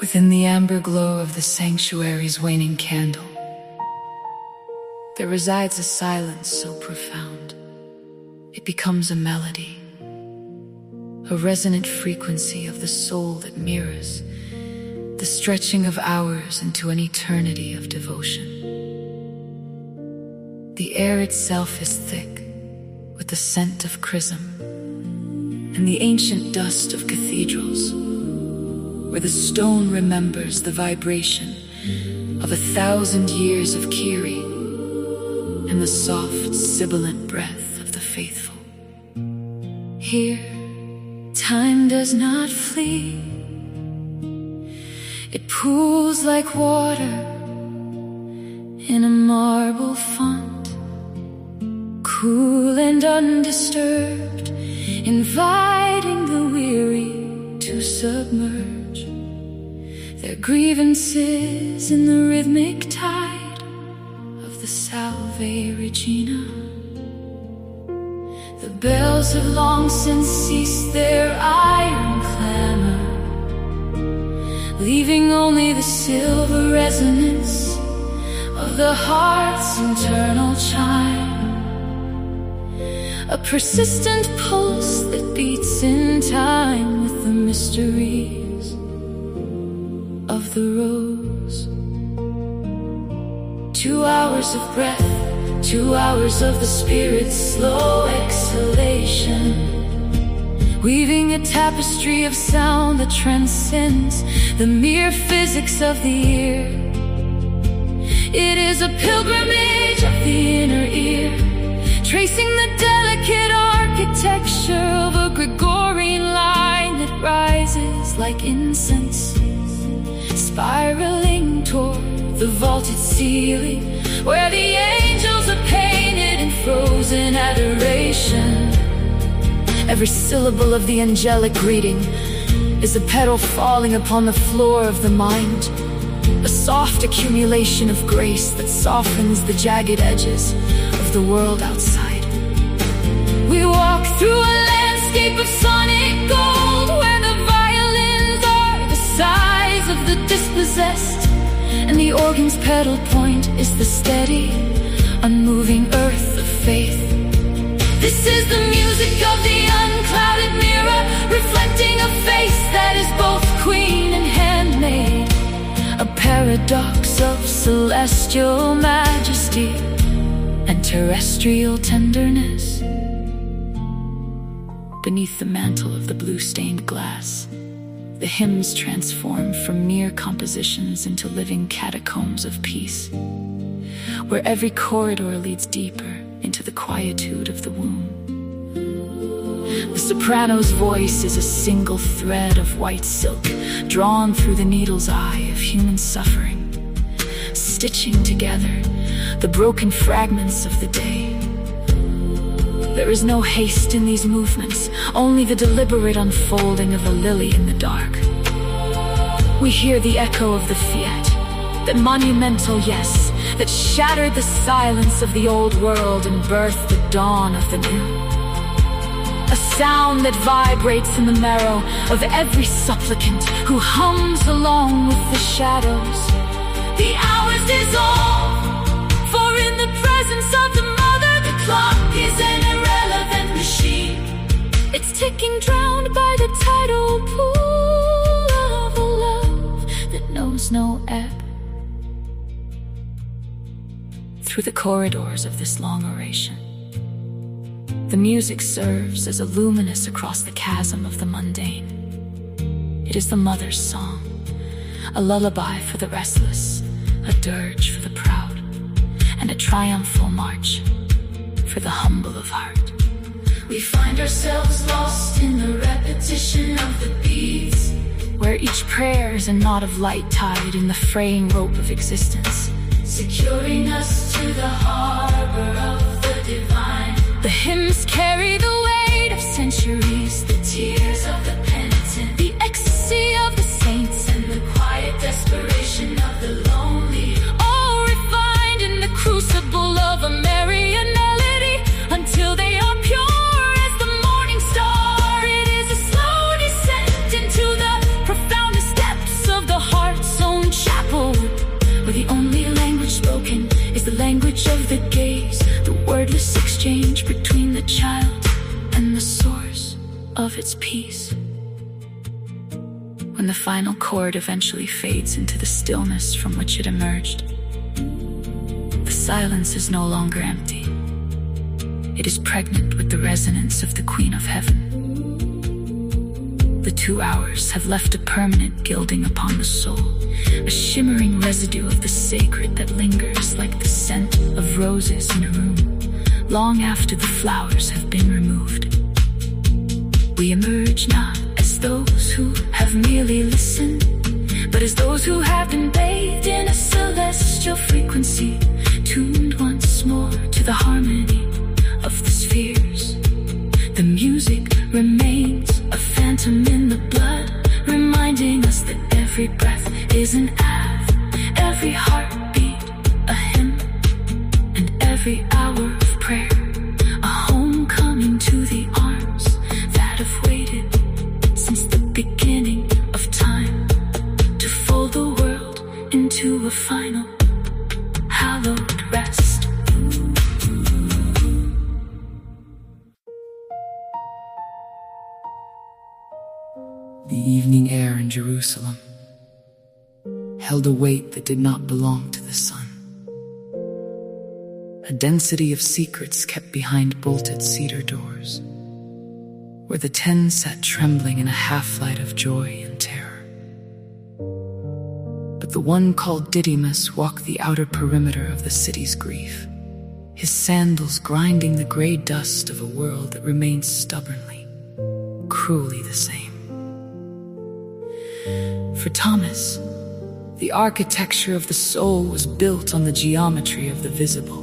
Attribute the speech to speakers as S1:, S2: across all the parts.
S1: Within the amber glow of the sanctuary's waning candle, there resides a silence so profound, it becomes a melody, a resonant frequency of the soul that mirrors the stretching of hours into an eternity of devotion. The air itself is thick with the scent of chrism and the ancient dust of cathedrals, where the stone remembers the vibration of 1,000 years of Kyrie and the soft, sibilant breath of the faithful. Here, time does not flee. It pools like water in a marble font, cool and undisturbed, inviting the weary to submerge their grievances in the rhythmic tide of the Salve Regina. The bells have long since ceased their iron clamor, leaving only the silver resonance of the heart's internal chime, a persistent pulse that beats in time with the mysteries of the rose. 2 hours of breath, 2 hours of the spirit's slow exhalation, weaving a tapestry of sound that transcends the mere physics of the ear. It is a pilgrimage of the inner ear, tracing the delicate architecture of a Gregorian line that rises like incense, spiraling toward the vaulted ceiling, where the angels are painted in frozen adoration. Every syllable of the angelic greeting is a petal falling upon the floor of the mind, a soft accumulation of grace that softens the jagged edges of the world outside. We walk through a landscape of sonic gold, where the violins are the size of the dispossessed, and the organ's pedal point is the steady, unmoving earth of faith. This is the music of the unclouded mirror, reflecting a face that is both queen and handmaid, a paradox of celestial majesty and terrestrial tenderness. Beneath the mantle of the blue-stained glass, the hymns transform from mere compositions into living catacombs of peace, where every corridor leads deeper into the quietude of the womb. The soprano's voice is a single thread of white silk, drawn through the needle's eye of human suffering, stitching together the broken fragments of the day. There is no haste in these movements, only the deliberate unfolding of a lily in the dark. We hear the echo of the fiat, that monumental yes, that shattered the silence of the old world and birthed the dawn of the new. A sound that vibrates in the marrow of every supplicant who hums along with the shadows. The hours dissolve, for in the presence of the mother, the clock is an irrelevant machine. It's ticking, drowned by the tidal pool of a love that knows no ebb. Through the corridors of this long oration, the music serves as a luminous across the chasm of the mundane. It is the mother's song, a lullaby for the restless, a dirge for the proud, and a triumphal march for the humble of heart. We find ourselves lost in the repetition of the beats, where each prayer is a knot of light tied in the fraying rope of existence, securing us to the harbor of the divine. The hymns carry the weight of centuries, the tears of the penitent, the ecstasy of the saints, and the quiet desperation of the lonely, all refined in the crucible of a Marian melody, until they are pure as the morning star. It is a slow descent into the profoundest depths of the heart. of its peace. When the final chord eventually fades into the stillness from which it emerged, the silence is no longer empty. It is pregnant with the resonance of the Queen of Heaven. The 2 hours have left a permanent gilding upon the soul, a shimmering residue of the sacred that lingers like the scent of roses in a room, long after the flowers have been removed. We emerge not as those who have merely listened, but as those who have been bathed in a celestial frequency, tuned once more to the harmony of the spheres. The music remains a phantom in the blood, reminding us that every breath is an ave, every heartbeat a hymn, and every hour of prayer a homecoming to the arms that have waited since the beginning of time, to fold the world into a final hallowed rest.
S2: The evening air in Jerusalem held a weight that did not belong to the sun. A density of secrets kept behind bolted cedar doors, where the 10 sat trembling in a half-light of joy and terror. But the one called Didymus walked the outer perimeter of the city's grief, his sandals grinding the gray dust of a world that remained stubbornly, cruelly the same. For Thomas, the architecture of the soul was built on the geometry of the visible.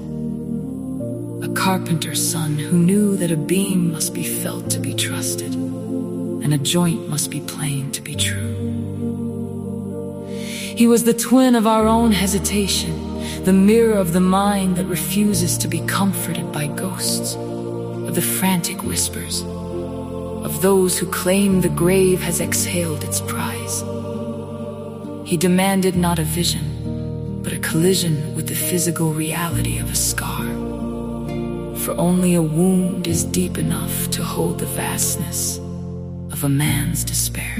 S2: A carpenter's son who knew that a beam must be felt to be trusted, and a joint must be plain to be true. He was the twin of our own hesitation, the mirror of the mind that refuses to be comforted by ghosts, of the frantic whispers, of those who claim the grave has exhaled its prize. He demanded not a vision, but a collision with the physical reality of a scar. For only a wound is deep enough to hold the vastness of a man's despair.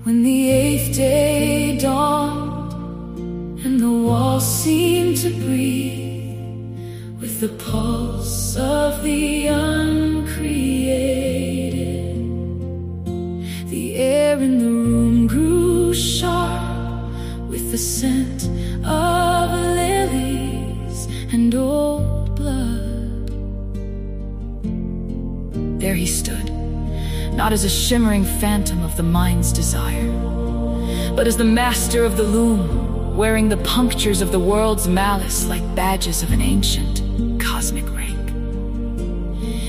S2: When the 8th day dawned, and the walls seemed to breathe with the pulse of the uncreated, the air in the room grew sharp with the scent of lilies and old blood. There he stood, not as a shimmering phantom of the mind's desire, but as the master of the loom, wearing the punctures of the world's malice like badges of an ancient cosmic rank.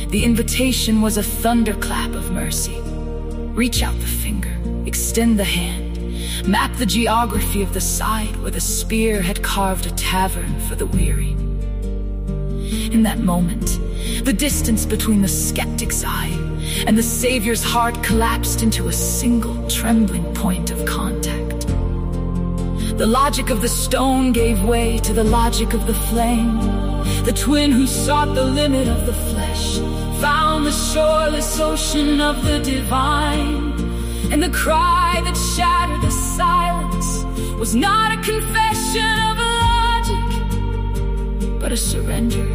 S2: The invitation was a thunderclap of mercy. Reach out the finger, extend the hand, map the geography of the side where the spear had carved a tavern for the weary. In that moment, the distance between the skeptic's eye and the Savior's heart collapsed into a single trembling point of contact. The logic of the stone gave way to the logic of the flame. The twin who sought the limit of the flesh found the shoreless ocean of the divine. And the cry that shattered the silence was not a confession of logic, but a surrender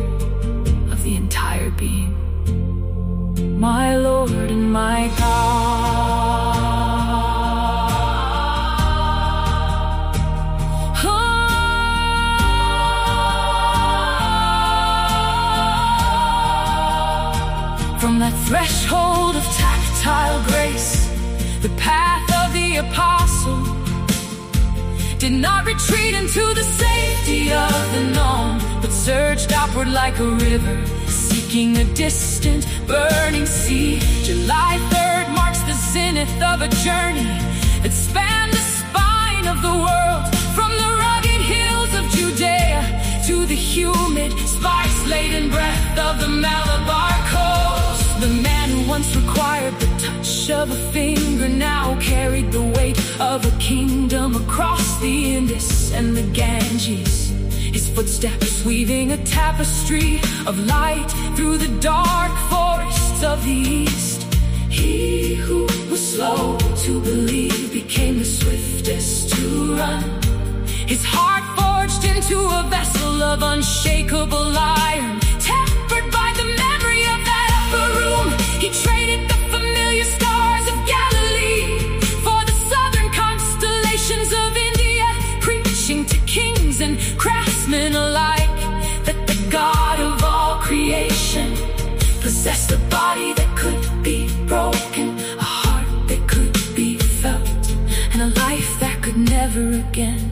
S2: of the entire being. My Lord and my God. From that threshold of tactile grace, the path of the apostle did not retreat into the safety of the known, but surged outward like a river, seeking a distant, burning sea. July 3rd marks the zenith of a journey that spanned the spine of the world, from the rugged hills of Judea to the humid, spice-laden breath of the Malabar coast. The man who once required the touch of a finger now carried the weight of a kingdom across the Indus and the Ganges. His footsteps weaving a tapestry of light through the dark forests catacombs of the East. He who was slow to believe became the swiftest to run. His heart forged into a vessel of unshakable iron, tempered by the memory of that upper room. He traded the familiar stars of Galilee for the southern constellations of India, preaching to kings and craftsmen alike that the God of all creation possessed a body that could be broken, a heart that could be felt, and a life that could never again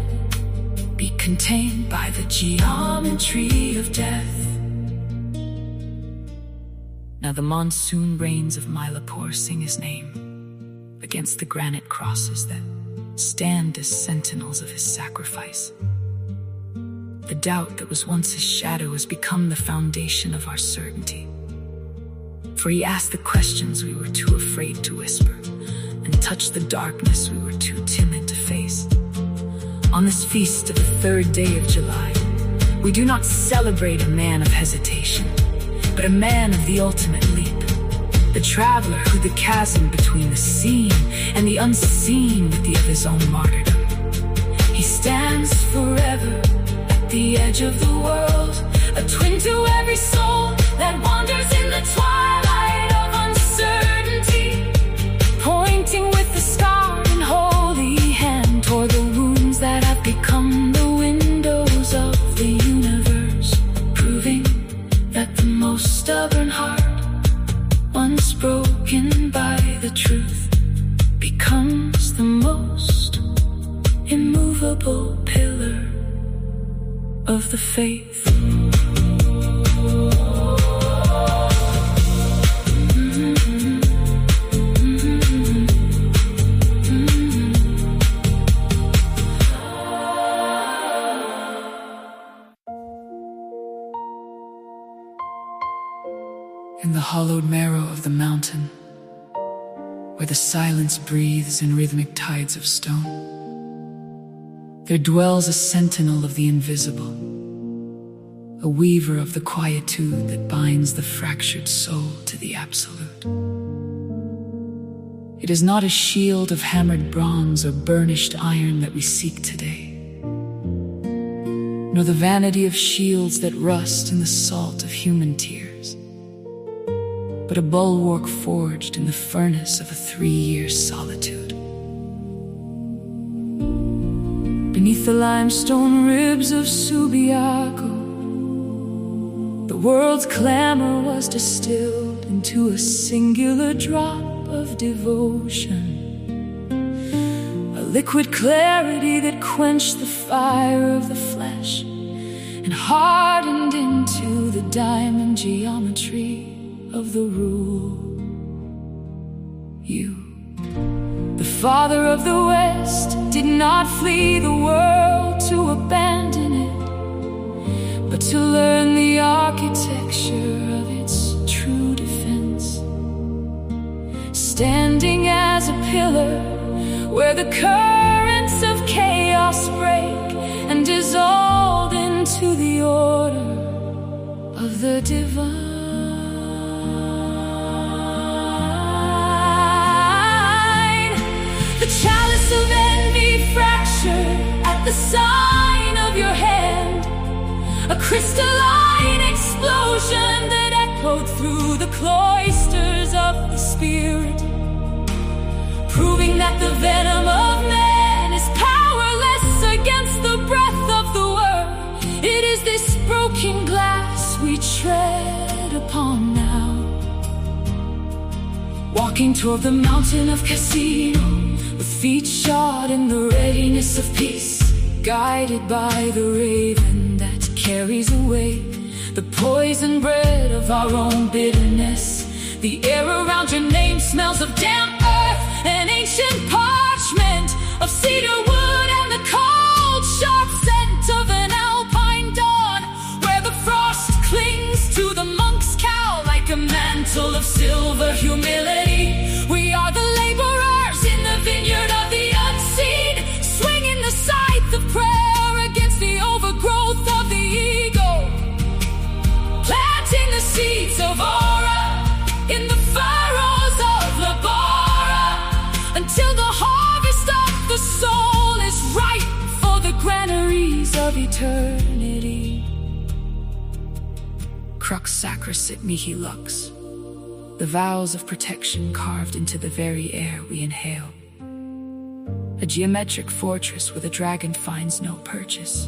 S2: be contained by the geometry of death. Now the monsoon rains of Mylapore sing his name against the granite crosses that stand as sentinels of his sacrifice. The doubt that was once his shadow has become the foundation of our certainty. For he asked the questions we were too afraid to whisper, and touched the darkness we were too timid to face. On this feast of the 3rd day of July, we do not celebrate a man of hesitation, but a man of the ultimate leap, the traveler who the chasm between the seen and the unseen with the of his own martyrdom. He stands forever at the edge of the world, a twin to every soul that wanders in the twilight of uncertainty, pointing with the scarred and holy hand toward the wounds that have become the windows of the universe, proving that the most stubborn heart, once broken by the truth, becomes the most immovable pillar of the faith. In the hollowed marrow of the mountain, where the silence breathes in rhythmic tides of stone, there dwells a sentinel of the invisible, a weaver of the quietude that binds the fractured soul to the absolute. It is not a shield of hammered bronze or burnished iron that we seek today, nor the vanity of shields that rust in the salt of human tears, but a bulwark forged in the furnace of a 3-year solitude. Beneath the limestone ribs of Subiaco, the world's clamor was distilled into a singular drop of devotion, a liquid clarity that quenched the fire of the flesh and hardened into the diamond geometry of the rule. You, the father of the West, did not flee the world to abandon it, but to learn the architecture of its true defense, standing as a pillar where the currents of chaos break and dissolve into the order of the divine. The chalice of envy fractured at the sign of your hand, a crystalline explosion that echoed through the cloisters of the spirit, proving that the venom of man is powerless against the breath of the world. It is this broken glass we tread upon now, walking toward the mountain of Casino, with feet shod in the readiness of peace, guided by the raven that carries away the poison bread of our own bitterness. The air around your name smells of damp earth and ancient parchment, of cedar wood and the cold, sharp scent of an alpine dawn, where the frost clings to the monk's cowl like a mantle of silver humility. We are the laborers in the vineyard of the unseen, swinging the scythe of prayer against the overgrowth of the ego, planting the seeds of aura in the eternity. Crux sacrosit mihi lux, the vows of protection carved into the very air we inhale. A geometric fortress where the dragon finds no purchase,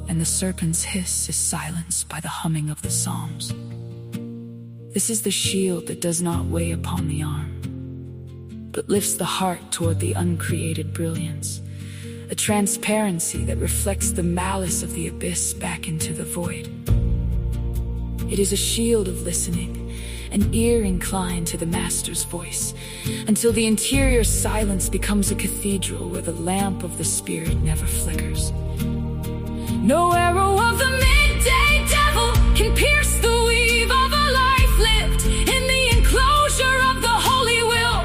S2: and the serpent's hiss is silenced by the humming of the psalms. This is the shield that does not weigh upon the arm, but lifts the heart toward the uncreated brilliance, a transparency that reflects the malice of the abyss back into the void. It is a shield of listening, an ear inclined to the Master's voice, until the interior silence becomes a cathedral where the lamp of the Spirit never flickers. No arrow of the midday devil can pierce the weave of a life lived in the enclosure of the holy will.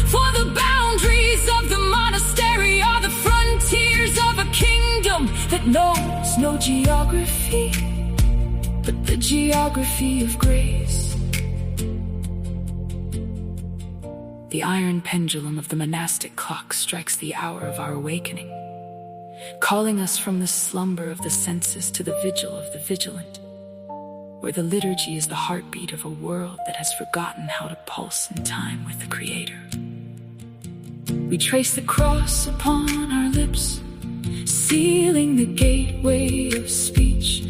S2: For the boundaries of the monastery are the frontiers of a kingdom that knows no geography, but the geography of grace. The iron pendulum of the monastic clock strikes the hour of our awakening, calling us from the slumber of the senses to the vigil of the vigilant, where the liturgy is the heartbeat of a world that has forgotten how to pulse in time with the Creator. We trace the cross upon our lips, sealing the gateway of speech,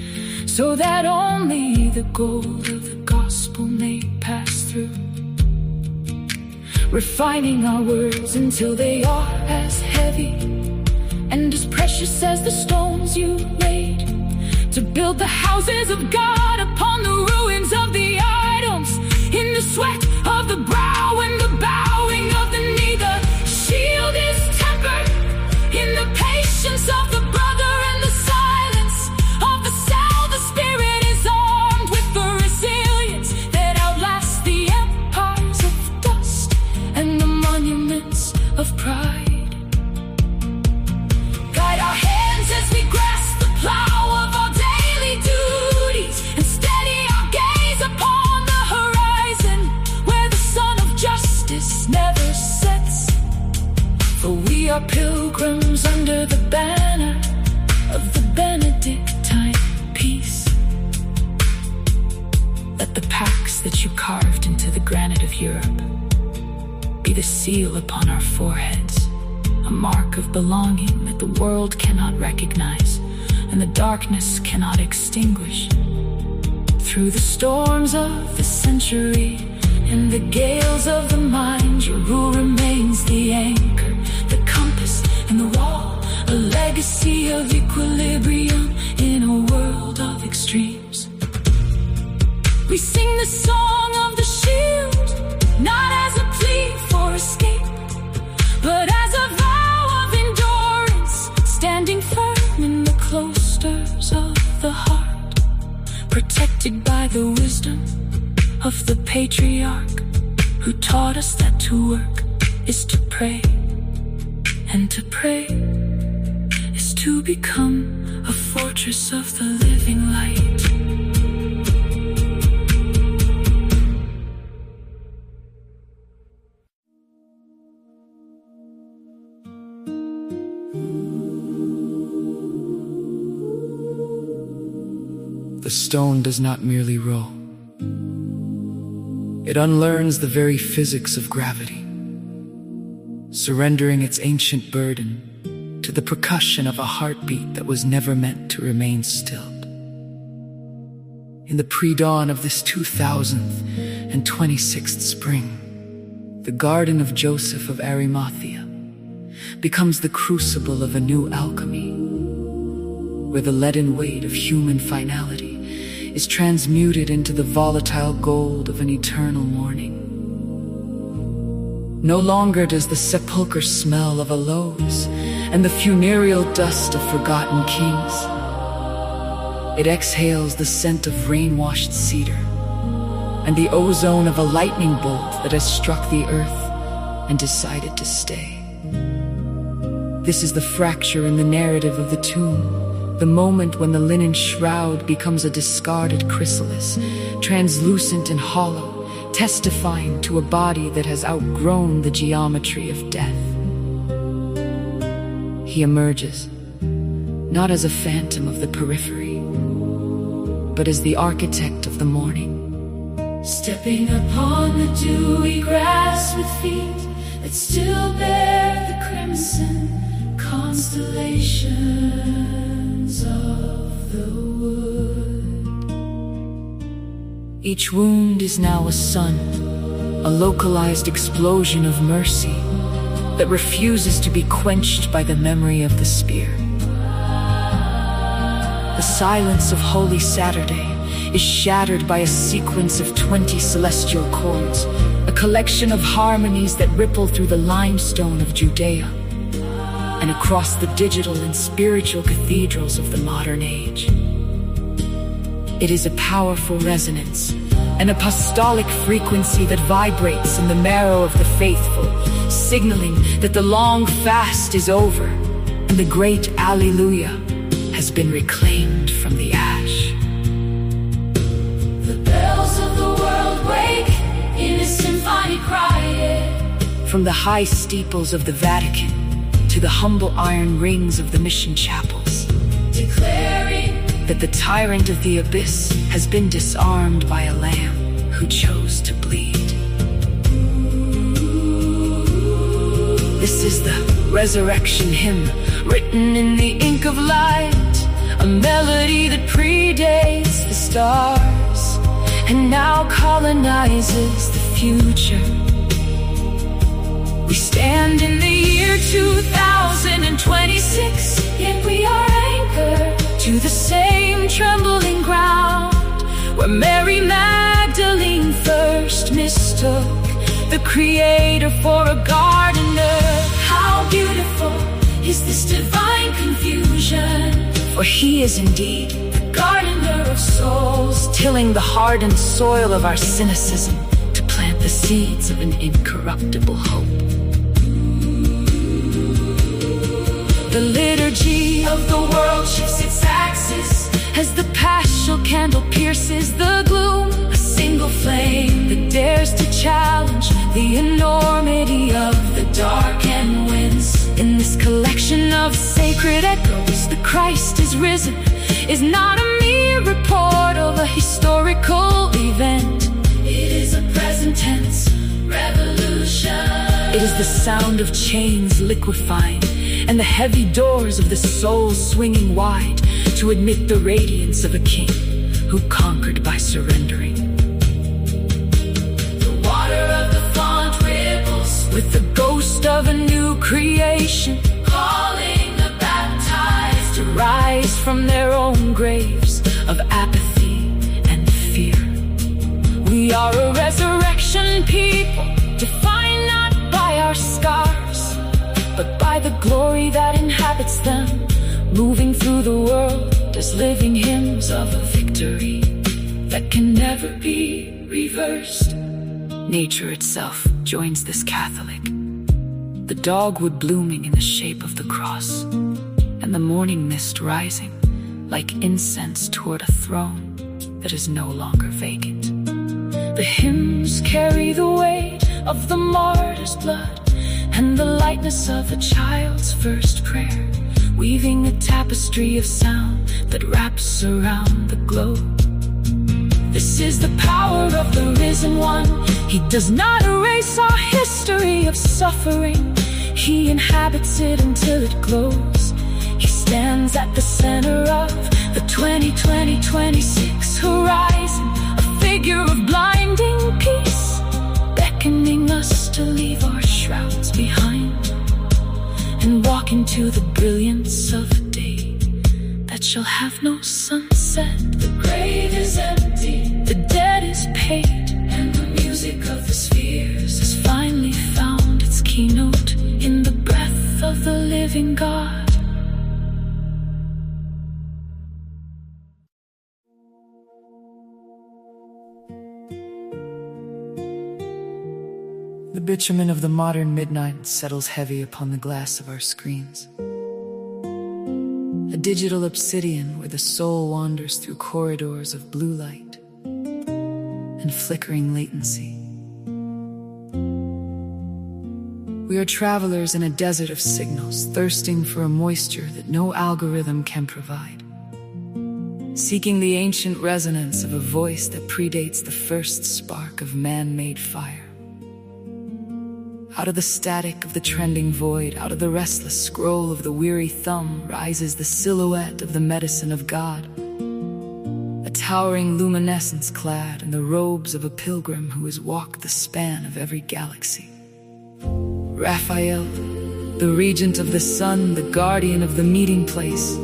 S2: so that only the gold of the gospel may pass through. Refining our words until they are as heavy and as precious as the stones you laid to build the houses of God upon the ruins of the idols. In the sweat of the brow and the bowing of the knee, the shield is tempered in the patience of the brother and the silence of the cell. The Spirit is armed with the resilience that outlasts the empires of dust and the monuments of pride. Guide our hands as we grasp the plow of our daily duties, and steady our gaze upon the horizon where the sun of justice never sets. For we are pilgrims under the banner of the Benedictine peace. Let the pax that you carved into the granite of Europe be the seal upon our foreheads, a mark of belonging that the world cannot recognize and the darkness cannot extinguish. Through the storms of the century and the gales of the mind, your rule remains the anchor, the compass and the wall, a legacy of equilibrium in a world of extremes. We sing the song of the shield, not as a plea for escape, but as a vow of endurance, standing firm in the cloisters of the heart, protected by the wisdom of the patriarch who taught us that to work is to pray, and to pray is to become a fortress of the living light. The stone does not merely roll. It unlearns the very physics of gravity, surrendering its ancient burden to the percussion of a heartbeat that was never meant to remain stilled. In the pre-dawn of this 2026th spring, the garden of Joseph of Arimathea becomes the crucible of a new alchemy, where the leaden weight of human finality is transmuted into the volatile gold of an eternal morning. No longer does the sepulchre smell of aloes and the funereal dust of forgotten kings. It exhales the scent of rain-washed cedar and the ozone of a lightning bolt that has struck the earth and decided to stay. This is the fracture in the narrative of the tomb, the moment when the linen shroud becomes a discarded chrysalis, translucent and hollow, testifying to a body that has outgrown the geometry of death. He emerges, not as a phantom of the periphery, but as the architect of the morning.
S1: Stepping upon the dewy grass with feet that still bear the crimson constellations of the wood.
S2: Each wound is now a sun, a localized explosion of mercy that refuses to be quenched by the memory of the spear. The silence of Holy Saturday is shattered by a sequence of 20 celestial chords, a collection of harmonies that ripple through the limestone of Judea and across the digital and spiritual cathedrals of the modern age. It is a powerful resonance, an apostolic frequency that vibrates in the marrow of the faithful, signaling that the long fast is over and the great Alleluia has been reclaimed from the ash.
S1: The bells of the world wake in a symphony cry.
S2: From the high steeples of the Vatican to the humble iron rings of the mission chapels,
S1: declaring
S2: that the tyrant of the abyss has been disarmed by a lamb who chose to bleed. This is the resurrection hymn, written in the ink of light, a melody that predates the stars and now colonizes the future. We stand in the year 2026,
S1: yet we are anchored
S2: to the same trembling ground where Mary Magdalene first mistook the Creator for a gardener.
S1: How beautiful is this divine confusion,
S2: for He is indeed
S1: the gardener of souls,
S2: tilling the hardened soil of our cynicism to plant the seeds of an incorruptible hope. The liturgy
S1: of the world shifts its axis
S2: as the paschal candle pierces the gloom, a single flame that dares to challenge the enormity of the dark and wins. In this collection of sacred echoes, the Christ is risen is not a mere report of a historical event.
S1: It is a present tense revolution.
S2: It is the sound of chains liquefying and the heavy doors of the soul swinging wide to admit the radiance of a king who conquered by surrendering.
S1: The water of the font ripples
S2: with the ghost of a new creation,
S1: calling the baptized
S2: to rise from their own graves of apathy and fear. We are a resurrection people, defined not by our scars, but by the glory that inhabits them, moving through the world as living hymns of a victory that can never be reversed. Nature itself joins this Catholic, the dogwood blooming in the shape of the cross, and the morning mist rising like incense toward a throne that is no longer vacant. The hymns carry the weight of the martyr's blood and the lightness of a child's first prayer, weaving a tapestry of sound that wraps around the globe. This is the power of the risen one. He does not erase our history of suffering. He inhabits it until it glows. He stands at the center of the 2020-26 horizon, a figure of blinding peace, beckoning us to leave our shrouds behind and walk into the brilliance of a day that shall have no sunset.
S1: The grave is empty,
S2: the dead is paid,
S1: and the music of the spheres
S2: has finally found its keynote in the breath of the living God. The bitumen of the modern midnight settles heavy upon the glass of our screens. A digital obsidian where the soul wanders through corridors of blue light and flickering latency. We are travelers in a desert of signals, thirsting for a moisture that no algorithm can provide. Seeking the ancient resonance of a voice that predates the first spark of man-made fire. Out of the static of the trending void, out of the restless scroll of the weary thumb, rises the silhouette of the medicine of God. A towering luminescence clad in the robes of a pilgrim who has walked the span of every galaxy. Raphael, the regent of the sun, the guardian of the meeting place,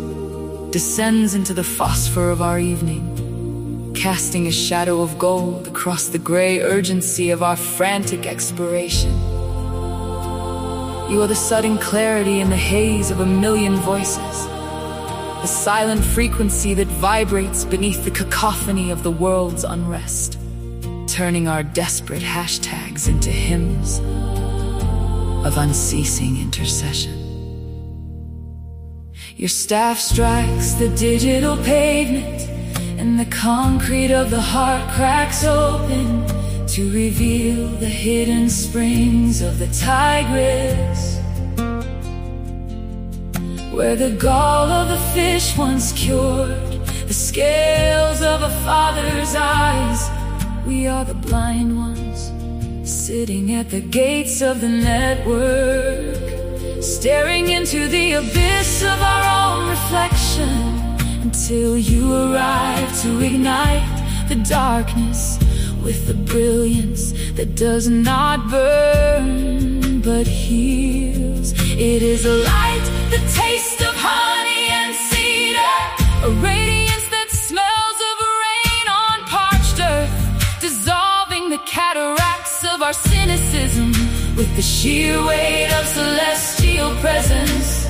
S2: descends into the phosphor of our evening, casting a shadow of gold across the gray urgency of our frantic expiration. You are the sudden clarity in the haze of a million voices, the silent frequency that vibrates beneath the cacophony of the world's unrest, turning our desperate hashtags into hymns of unceasing intercession. Your staff strikes the digital pavement, and the concrete of the heart cracks open to reveal the hidden springs of the Tigris, where the gall of the fish once cured the scales of a father's eyes. We are the blind ones, sitting at the gates of the network, staring into the abyss of our own reflection, until you arrive to ignite the darkness with the brilliance that does not burn but heals. It is a light, the taste of honey and cedar, a radiance that smells of rain on parched earth, dissolving the cataracts of our cynicism with the sheer weight of celestial presence.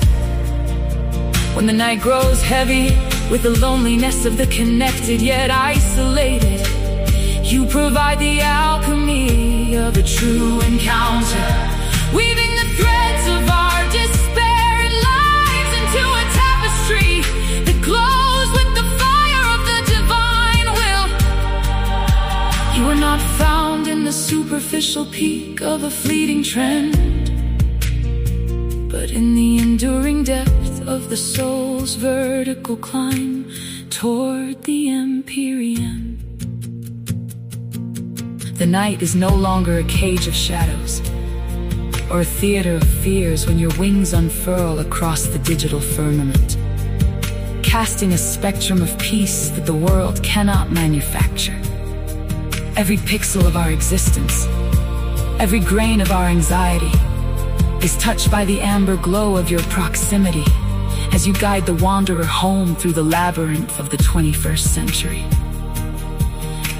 S2: When the night grows heavy with the loneliness of the connected yet isolated, you provide the alchemy of a true encounter, weaving the threads of our disparate lives into a tapestry that glows with the fire of the divine will. You are not found in the superficial peak of a fleeting trend, but in the enduring depth of the soul's vertical climb toward the Empyrean. The night is no longer a cage of shadows or a theater of fears when your wings unfurl across the digital firmament, casting a spectrum of peace that the world cannot manufacture. Every pixel of our existence, every grain of our anxiety is touched by the amber glow of your proximity as you guide the wanderer home through the labyrinth of the 21st century.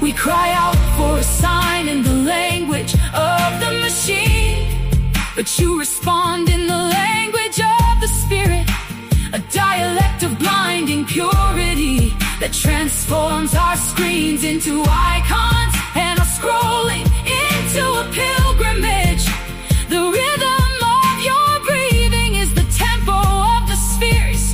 S2: We cry out for a sign in the language of the machine, but you respond in the language of the spirit, a dialect of blinding purity that transforms our screens into icons and our scrolling into a pilgrimage. The rhythm of your breathing is the tempo of the spheres,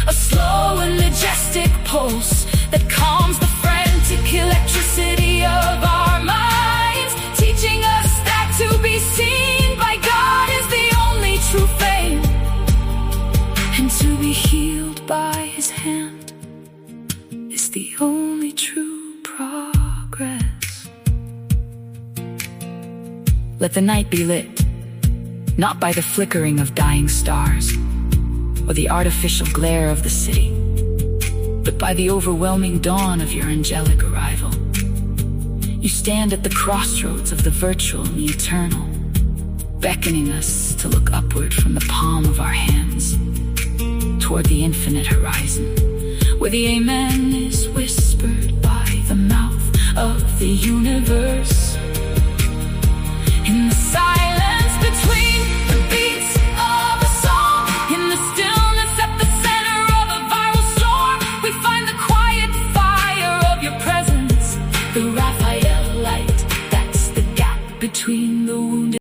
S2: a slow and majestic pulse that calms the frantic electricity of our minds, teaching us that to be seen by God is the only true fame, and to be healed by His hand is the only true progress. Let the night be lit, not by the flickering of dying stars or the artificial glare of the city, but by the overwhelming dawn of your angelic arrival. You stand at the crossroads of the virtual and the eternal, beckoning us to look upward from the palm of our hands toward the infinite horizon, where the Amen is whispered by the mouth of the universe.